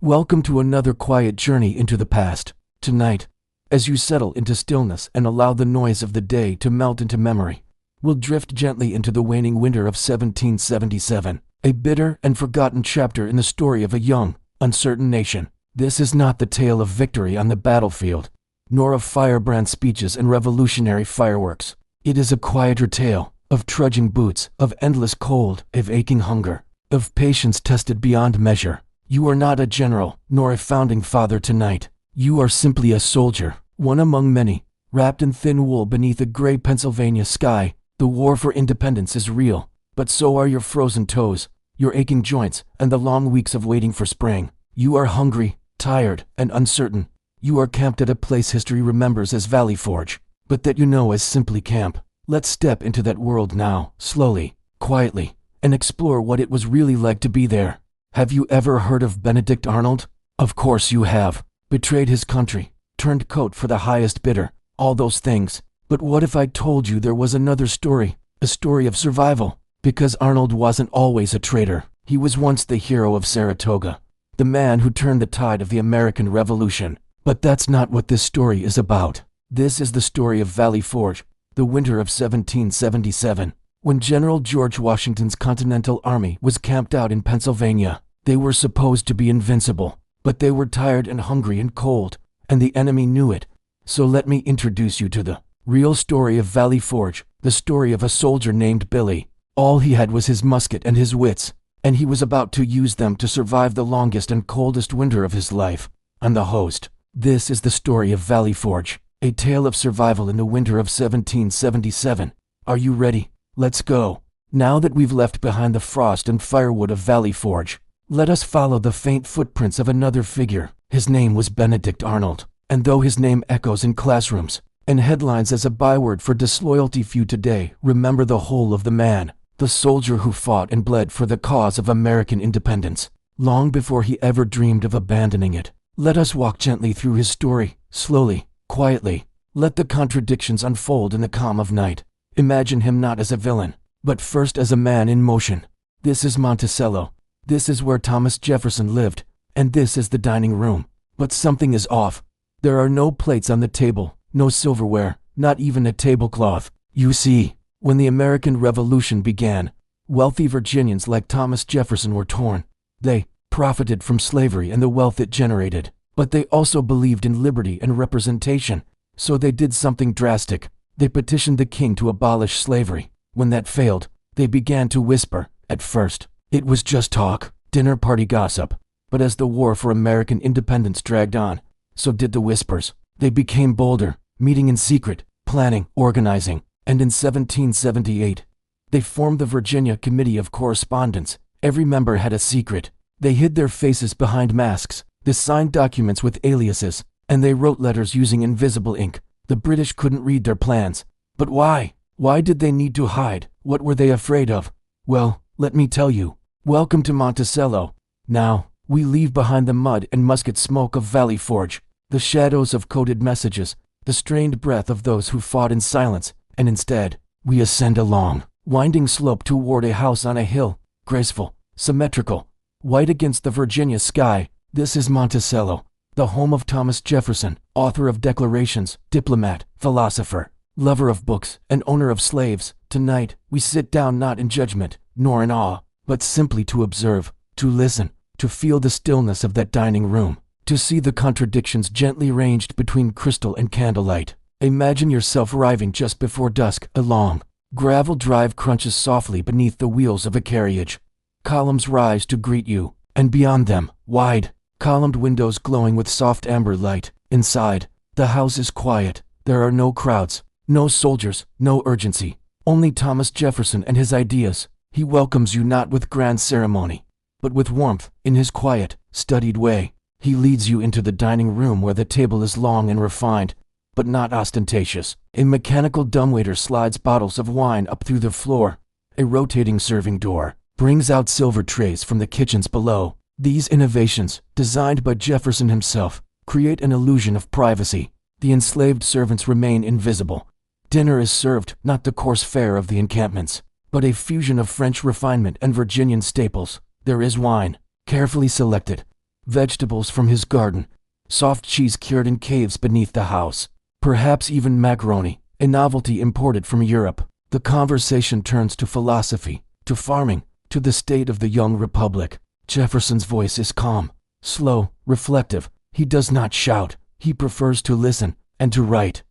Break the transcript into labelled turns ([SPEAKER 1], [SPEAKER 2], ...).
[SPEAKER 1] Welcome to another quiet journey into the past. Tonight, as you settle into stillness and allow the noise of the day to melt into memory, we'll drift gently into the waning winter of 1777, a bitter and forgotten chapter in the story of a young, uncertain nation. This is not the tale of victory on the battlefield, nor of firebrand speeches and revolutionary fireworks. It is a quieter tale of trudging boots, of endless cold, of aching hunger, of patience tested beyond measure. You are not a general, nor a founding father tonight. You are simply a soldier, one among many, wrapped in thin wool beneath a gray Pennsylvania sky. The war for independence is real, but so are your frozen toes, your aching joints, and the long weeks of waiting for spring. You are hungry, tired, and uncertain. You are camped at a place history remembers as Valley Forge, but that you know as simply camp. Let's step into that world now, slowly, quietly, and explore what it was really like to be there. Have you ever heard of Benedict Arnold? Of course you have. Betrayed his country, turned coat for the highest bidder, all those things. But what if I told you there was another story, a story of survival? Because Arnold wasn't always a traitor. He was once the hero of Saratoga, the man who turned the tide of the American Revolution. But that's not what this story is about. This is the story of Valley Forge, the winter of 1777. When General George Washington's Continental Army was camped out in Pennsylvania, they were supposed to be invincible, but they were tired and hungry and cold, and the enemy knew it. So let me introduce you to the real story of Valley Forge, the story of a soldier named Billy. All he had was his musket and his wits, and he was about to use them to survive the longest and coldest winter of his life. I'm the host. This is the story of Valley Forge, a tale of survival in the winter of 1777. Are you ready? Let's go. Now that we've left behind the frost and firewood of Valley Forge, let us follow the faint footprints of another figure. His name was Benedict Arnold, and though his name echoes in classrooms and headlines as a byword for disloyalty, few today remember the whole of the man, the soldier who fought and bled for the cause of American independence, long before he ever dreamed of abandoning it. Let us walk gently through his story, slowly, quietly. Let the contradictions unfold in the calm of night. Imagine him not as a villain, but first as a man in motion. This is Monticello. This is where Thomas Jefferson lived, and this is the dining room. But something is off. There are no plates on the table, no silverware, not even a tablecloth. You see, when the American Revolution began, wealthy Virginians like Thomas Jefferson were torn. They profited from slavery and the wealth it generated, but they also believed in liberty and representation, so they did something drastic. They petitioned the king to abolish slavery. When that failed, they began to whisper. At first, it was just talk, dinner party gossip. But as the war for American independence dragged on, so did the whispers. They became bolder, meeting in secret, planning, organizing, and in 1778, they formed the Virginia Committee of Correspondence. Every member had a secret. They hid their faces behind masks, they signed documents with aliases, and they wrote letters using invisible ink. The British couldn't read their plans. But why? Why did they need to hide? What were they afraid of? Well, let me tell you. Welcome to Monticello. Now, we leave behind the mud and musket smoke of Valley Forge, the shadows of coded messages, the strained breath of those who fought in silence, and instead, we ascend a long, winding slope toward a house on a hill, graceful, symmetrical, white against the Virginia sky. This is Monticello, the home of Thomas Jefferson, author of declarations, diplomat, philosopher, lover of books, and owner of slaves. Tonight, we sit down not in judgment, nor in awe, but simply to observe, to listen, to feel the stillness of that dining room, to see the contradictions gently ranged between crystal and candlelight. Imagine yourself arriving just before dusk. A long, gravel drive crunches softly beneath the wheels of a carriage. Columns rise to greet you, and beyond them, wide, columned windows glowing with soft amber light. Inside, the house is quiet. There are no crowds, no soldiers, no urgency. Only Thomas Jefferson and his ideas. He welcomes you not with grand ceremony, but with warmth. In his quiet, studied way, he leads you into the dining room where the table is long and refined, but not ostentatious. A mechanical dumbwaiter slides bottles of wine up through the floor. A rotating serving door brings out silver trays from the kitchens below. These innovations, designed by Jefferson himself, create an illusion of privacy. The enslaved servants remain invisible. Dinner is served, not the coarse fare of the encampments, but a fusion of French refinement and Virginian staples. There is wine, carefully selected, vegetables from his garden, soft cheese cured in caves beneath the house, perhaps even macaroni, a novelty imported from Europe. The conversation turns to philosophy, to farming, to the state of the young republic. Jefferson's voice is calm, slow, reflective. He does not shout. He prefers to listen and to write.